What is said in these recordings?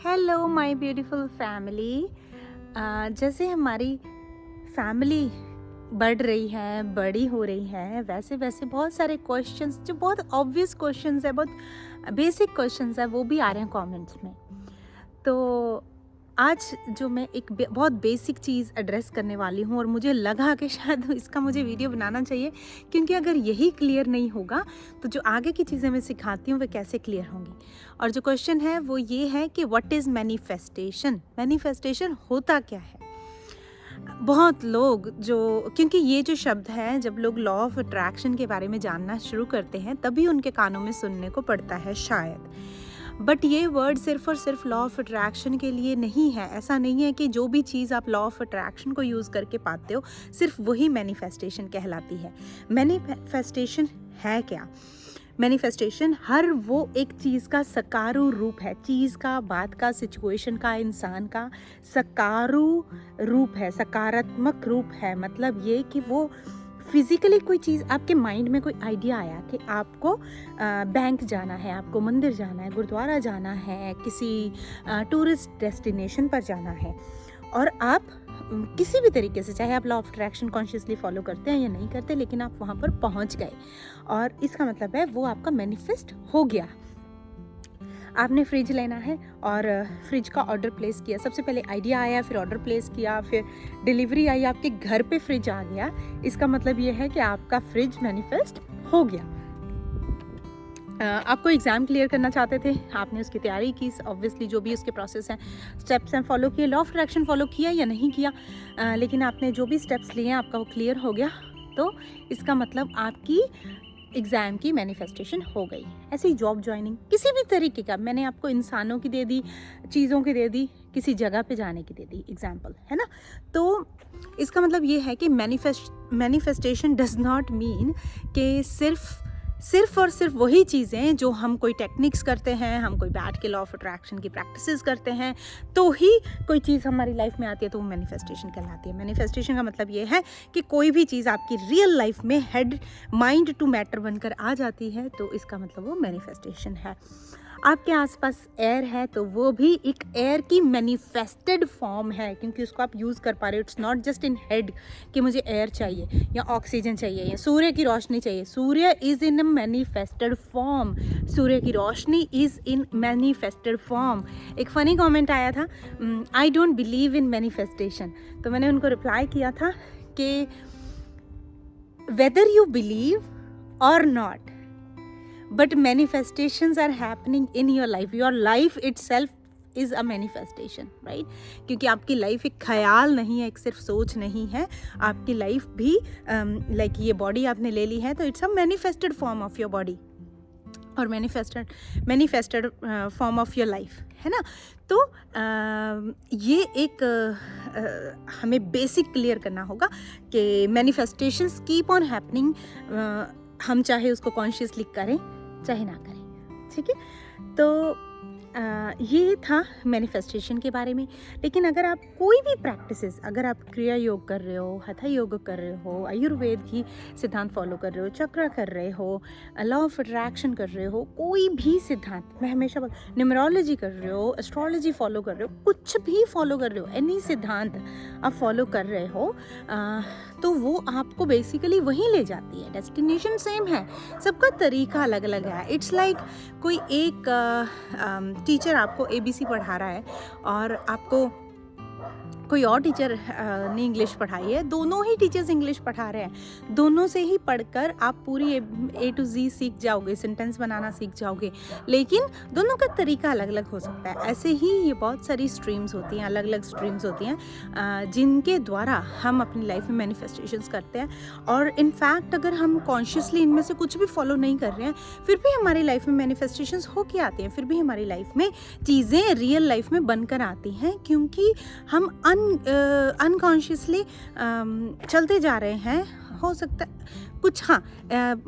Hello my beautiful family. जैसे हमारी family बढ़ रही है, बड़ी हो रही है, वैसे वैसे बहुत सारे क्वेश्चंस जो बहुत ऑब्वियस क्वेश्चंस है, बहुत बेसिक क्वेश्चंस है, वो भी आ रहे हैं कमेंट्स में। तो आज जो मैं एक बहुत बेसिक चीज़ एड्रेस करने वाली हूँ और मुझे लगा कि शायद इसका मुझे वीडियो बनाना चाहिए, क्योंकि अगर यही क्लियर नहीं होगा तो जो आगे की चीज़ें मैं सिखाती हूँ वे कैसे क्लियर होंगी। और जो क्वेश्चन है वो ये है कि व्हाट इज़ मैनिफेस्टेशन। मैनिफेस्टेशन होता क्या है? बहुत लोग क्योंकि ये जो शब्द है, जब लोग लॉ ऑफ अट्रैक्शन के बारे में जानना शुरू करते हैं तभी उनके कानों में सुनने को पड़ता है शायद। बट ये वर्ड सिर्फ और सिर्फ लॉ ऑफ अट्रैक्शन के लिए नहीं है। ऐसा नहीं है कि जो भी चीज़ आप लॉ ऑफ अट्रैक्शन को यूज़ करके पाते हो सिर्फ वही मैनिफेस्टेशन कहलाती है। मैनिफेस्टेशन है क्या? मैनिफेस्टेशन हर वो एक चीज़ का सकारू रूप है, चीज़ का, बात का, सिचुएशन का, इंसान का सकारू रूप है, सकारात्मक रूप है। मतलब ये कि वो फिजिकली कोई चीज़, आपके माइंड में कोई आइडिया आया कि आपको बैंक जाना है, आपको मंदिर जाना है, गुरुद्वारा जाना है, किसी टूरिस्ट डेस्टिनेशन पर जाना है, और आप किसी भी तरीके से, चाहे आप law of attraction consciously follow करते हैं या नहीं करते, लेकिन आप वहाँ पर पहुँच गए और इसका मतलब है वो आपका मैनिफेस्ट हो गया। आपने फ्रिज लेना है और फ्रिज का ऑर्डर प्लेस किया। सबसे पहले आइडिया आया, फिर ऑर्डर प्लेस किया, फिर डिलीवरी आई, आपके घर पे फ्रिज आ गया। इसका मतलब ये है कि आपका फ्रिज मैनिफेस्ट हो गया। आपको एग्ज़ाम क्लियर करना चाहते थे, आपने उसकी तैयारी की, ऑब्वियसली जो भी उसके प्रोसेस हैं, स्टेप्स हैं, फॉलो किए, लॉ ऑफ अट्रैक्शन फॉलो किया या नहीं किया, लेकिन आपने जो भी स्टेप्स लिए आपका वो क्लियर हो गया। तो इसका मतलब आपकी एग्ज़ाम की मैनिफेस्टेशन हो गई। ऐसे ही जॉब ज्वाइनिंग, किसी भी तरीके का, मैंने आपको इंसानों की दे दी, चीज़ों की दे दी, किसी जगह पे जाने की दे दी एग्जाम्पल, है ना। तो इसका मतलब ये है कि मैनिफेस्टेशन डज नॉट मीन कि सिर्फ और सिर्फ वही चीज़ें जो हम कोई टेक्निक्स करते हैं, हम कोई बैठ के लॉ ऑफ अट्रैक्शन की प्रैक्टिसेस करते हैं तो ही कोई चीज़ हमारी लाइफ में आती है तो वो मैनिफेस्टेशन कहलाती है। मैनिफेस्टेशन का मतलब ये है कि कोई भी चीज़ आपकी रियल लाइफ में हेड माइंड टू मैटर बनकर आ जाती है तो इसका मतलब वो मैनिफेस्टेशन है। आपके आसपास एयर है तो वो भी एक एयर की मैनिफेस्टेड फॉर्म है, क्योंकि उसको आप यूज़ कर पा रहे हो। It's not just in head कि मुझे एयर चाहिए या ऑक्सीजन चाहिए या सूर्य की रोशनी चाहिए। Surya is in a manifested form, सूर्य की रोशनी इज़ इन मैनिफेस्टेड फॉर्म। एक फ़नी कमेंट आया था, I don't believe in manifestation, तो मैंने उनको रिप्लाई किया था कि whether you believe or not, but manifestations are happening in your life. Your life itself is a manifestation, right? क्योंकि आपकी लाइफ एक ख्याल नहीं है, एक सिर्फ सोच नहीं है। आपकी लाइफ भी लाइक ये बॉडी आपने ले ली है तो it's a manifested form of your body और manifested form of your life, है ना। तो ये एक हमें बेसिक क्लियर करना होगा कि मैनिफेस्टेशंस कीप ऑन हैपनिंग। हम चाहे उसको कॉन्शियसली करें चाहे ना करें, ठीक है। तो ये था मैनिफेस्टेशन के बारे में। लेकिन अगर आप कोई भी प्रैक्टिसेस, अगर आप क्रिया योग कर रहे हो, हथा योग कर रहे हो, आयुर्वेद की सिद्धांत फॉलो कर रहे हो, चक्र कर रहे हो, लॉ ऑफ अट्रैक्शन कर रहे हो, कोई भी सिद्धांत, मैं हमेशा न्यूमरोलॉजी कर रहे हो, एस्ट्रोलॉजी फॉलो कर रहे हो, कुछ भी फॉलो कर रहे हो, एनी सिद्धांत आप फॉलो कर रहे हो, तो वो आपको बेसिकली वहीं ले जाती है। डेस्टिनेशन सेम है, सबका तरीका अलग अलग है। इट्स लाइक कोई एक टीचर आपको ABC पढ़ा रहा है और आपको कोई और टीचर ने इंग्लिश पढ़ाई है, दोनों ही टीचर्स इंग्लिश पढ़ा रहे हैं, दोनों से ही पढ़कर आप पूरी A to Z सीख जाओगे, सेंटेंस बनाना सीख जाओगे, लेकिन दोनों का तरीका अलग अलग हो सकता है। ऐसे ही ये बहुत सारी स्ट्रीम्स होती हैं, अलग अलग स्ट्रीम्स होती हैं जिनके द्वारा हम अपनी लाइफ में मैनिफेस्टेशंस करते हैं। और इनफैक्ट अगर हम कॉन्शियसली इनमें से कुछ भी फॉलो नहीं कर रहे हैं फिर भी हमारी लाइफ में मैनिफेस्टेशंस होके आती हैं, फिर भी हमारी लाइफ में चीज़ें रियल लाइफ में बनकर आती हैं, क्योंकि हम अनकॉन्शियसली चलते जा रहे हैं। हो सकता है कुछ, हाँ,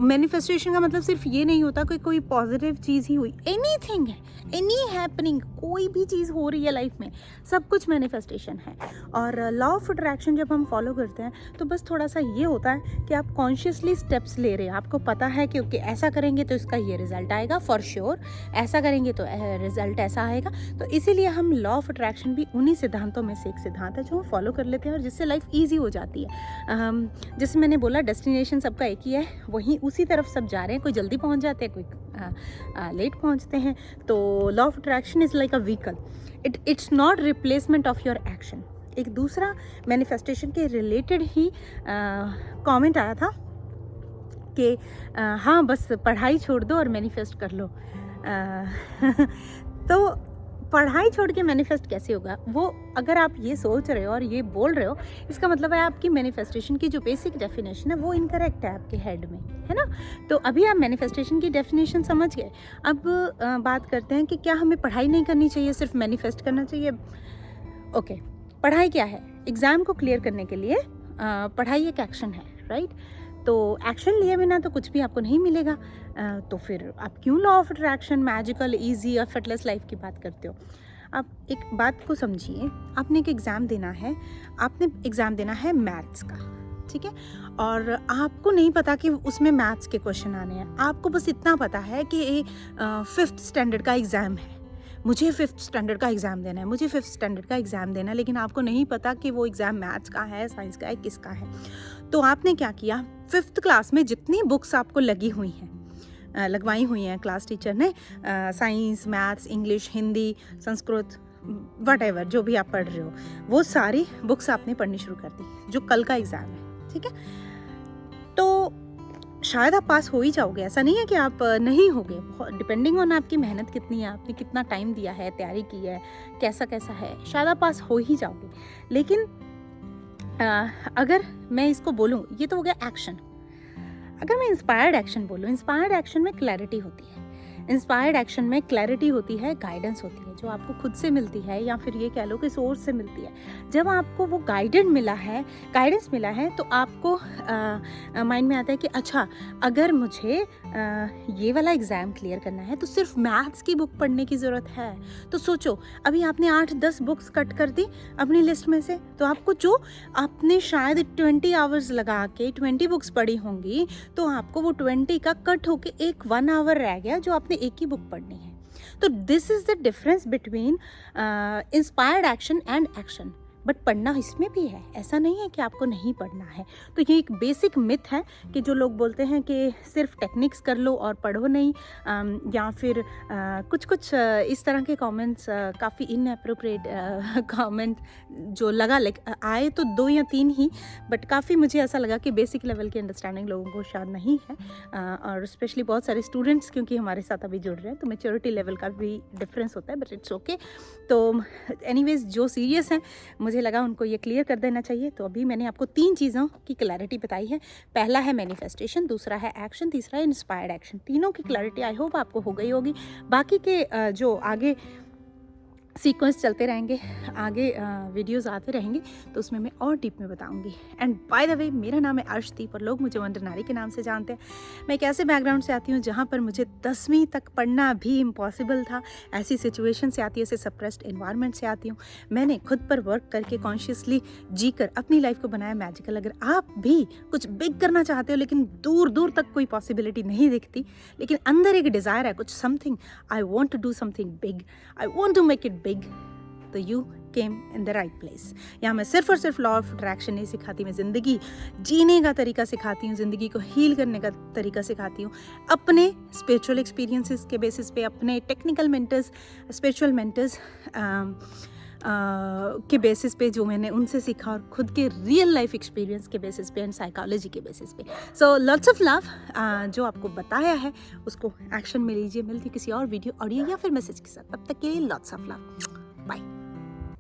मैनिफेस्टेशन का मतलब सिर्फ ये नहीं होता कि कोई पॉजिटिव चीज़ ही हुई, एनीथिंग है, एनी हैपनिंग, कोई भी चीज़ हो रही है लाइफ में, सब कुछ मैनिफेस्टेशन है। और लॉ ऑफ अट्रैक्शन जब हम फॉलो करते हैं तो बस थोड़ा सा ये होता है कि आप कॉन्शियसली स्टेप्स ले रहे हैं, आपको पता है कि ओके ऐसा करेंगे तो इसका ये रिजल्ट आएगा फॉर श्योर, ऐसा करेंगे तो रिजल्ट ऐसा आएगा। तो इसीलिए हम लॉ ऑफ अट्रैक्शन भी उन्हीं सिद्धांतों में से एक सिद्धांत है जो हम फॉलो कर लेते हैं और जिससे लाइफ ईजी हो जाती है। जैसे मैंने बोला डेस्टिनेशन सबका एक ही है, वहीं उसी तरफ सब जा रहे हैं, कोई जल्दी पहुंच जाते हैं, कोई लेट पहुंचते हैं। तो law of attraction is like a vehicle, it's not replacement of your action. एक दूसरा मैनिफेस्टेशन के रिलेटेड ही कमेंट आया था कि हाँ बस पढ़ाई छोड़ दो और मैनिफेस्ट कर लो। तो पढ़ाई छोड़ के मैनिफेस्ट कैसे होगा? वो अगर आप ये सोच रहे हो और ये बोल रहे हो, इसका मतलब है आपकी मैनिफेस्टेशन की जो बेसिक डेफिनेशन है वो इनकरेक्ट है आपके हेड में, है ना। तो अभी आप मैनिफेस्टेशन की डेफिनेशन समझ गए। अब बात करते हैं कि क्या हमें पढ़ाई नहीं करनी चाहिए, सिर्फ मैनिफेस्ट करना चाहिए? ओके, पढ़ाई क्या है? एग्ज़ाम को क्लियर करने के लिए पढ़ाई एक एक्शन है, राइट। तो एक्शन लिए बिना तो कुछ भी आपको नहीं मिलेगा। तो फिर आप क्यों law of attraction, magical, easy, effortless life की बात करते हो? आप एक बात को समझिए, आपने एक एग्ज़ाम देना है, आपने एग्ज़ाम देना है मैथ्स का, ठीक है, और आपको नहीं पता कि उसमें मैथ्स के क्वेश्चन आने हैं। आपको बस इतना पता है कि 5th स्टैंडर्ड का एग्ज़ाम है, मुझे 5th स्टैंडर्ड का एग्ज़ाम देना है, मुझे 5th स्टैंडर्ड का एग्ज़ाम देना है, लेकिन आपको नहीं पता कि वो एग्ज़ाम मैथ्स का है, साइंस का है, किसका है। तो आपने क्या किया, 5th क्लास में जितनी बुक्स आपको लगी हुई हैं, लगवाई हुई हैं क्लास टीचर ने, science, maths, English, Hindi, Sanskrit, whatever जो भी आप पढ़ रहे हो, वो सारी बुक्स आपने पढ़नी शुरू कर दी जो कल का एग्ज़ाम है, ठीक है। तो शायद आप पास हो ही जाओगे, ऐसा नहीं है कि आप नहीं होगे, डिपेंडिंग ऑन आपकी मेहनत कितनी है, आपने कितना टाइम दिया है, तैयारी की है, कैसा कैसा है, शायद आप पास हो ही जाओगे। लेकिन अगर मैं इसको बोलूँ, ये तो हो गया एक्शन। अगर मैं इंस्पायर्ड एक्शन बोलूँ, इंस्पायर्ड एक्शन में क्लैरिटी होती है, इंस्पायर्ड एक्शन में क्लैरिटी होती है, गाइडेंस होती है जो आपको खुद से मिलती है, या फिर ये कह लो कि सोर्स से मिलती है। जब आपको वो गाइडेंस मिला है तो आपको माइंड में आता है कि अच्छा, अगर मुझे ये वाला एग्ज़ाम क्लियर करना है तो सिर्फ मैथ्स की बुक पढ़ने की ज़रूरत है। तो सोचो, अभी आपने 8-10 बुक्स कट कर दी अपनी लिस्ट में से, तो आपको जो आपने शायद 20 आवर्स लगा के 20 बुक्स पढ़ी होंगी, तो आपको वो 20 का कट होके एक 1 आवर रह गया जो आपने एक ही बुक पढ़नी है। तो this is the difference between inspired action and action. But पढ़ना इसमें भी है, ऐसा नहीं है कि आपको नहीं पढ़ना है। तो ये एक बेसिक मिथ है कि जो लोग बोलते हैं कि सिर्फ टेक्निक्स कर लो और पढ़ो नहीं, या फिर कुछ इस तरह के कमेंट्स, काफ़ी इनएप्रोप्रिएट कमेंट जो लगा, आए तो 2 या 3 ही, बट काफ़ी मुझे ऐसा लगा कि बेसिक लेवल की अंडरस्टैंडिंग लोगों को शायद नहीं है, और स्पेशली बहुत सारे स्टूडेंट्स क्योंकि हमारे साथ अभी जुड़ रहे हैं, तो मैच्योरिटी लेवल का भी डिफरेंस होता है, बट इट्स ओके। तो एनीवेज, जो सीरियस हैं, मुझे लगा उनको ये क्लियर कर देना चाहिए। तो अभी मैंने आपको 3 चीज़ों की क्लैरिटी बताई है। पहला है मैनिफेस्टेशन, दूसरा है एक्शन, तीसरा है इंस्पायर्ड एक्शन। तीनों की क्लैरिटी आई होप आपको हो गई होगी। बाकी के जो आगे सीक्वेंस चलते रहेंगे, आगे वीडियोस आते रहेंगे, तो उसमें मैं और डीप में बताऊंगी। एंड बाय द वे, मेरा नाम है अर्शदीप और लोग मुझे वंडर नारी के नाम से जानते हैं। मैं एक ऐसे बैकग्राउंड से आती हूँ जहाँ पर मुझे 10वीं तक पढ़ना भी इम्पॉसिबल था। ऐसी सिचुएशन से आती है, ऐसे सप्रेस्ड एनवायरनमेंट से आती हूँ। मैंने खुद पर वर्क करके कॉन्शियसली जीकर अपनी लाइफ को बनाया मैजिकल। अगर आप भी कुछ बिग करना चाहते हो लेकिन दूर दूर तक कोई पॉसिबिलिटी नहीं दिखती, लेकिन अंदर एक डिज़ायर है कुछ something, I want to do something big, I want to make it big, तो you came in the right place. यहाँ मैं सिर्फ और सिर्फ लॉ ऑफ अट्रैक्शन नहीं सिखाती, मैं ज़िंदगी जीने का तरीका सिखाती हूँ, ज़िंदगी को हील करने का तरीका सिखाती हूँ, अपने स्पिरिचुअल एक्सपीरियंसेस के बेसिस पे, अपने टेक्निकल मेंटर्स, स्पिरिचुअल मेंटर्स के बेसिस पे जो मैंने उनसे सीखा, और खुद के रियल लाइफ एक्सपीरियंस के बेसिस पे एंड साइकोलॉजी के बेसिस पे। So lots of love. जो आपको बताया है उसको एक्शन में लीजिए। मिलती किसी और वीडियो, ऑडियो या फिर मैसेज के साथ। तब तक के लिए लॉट्स ऑफ लव। बाय।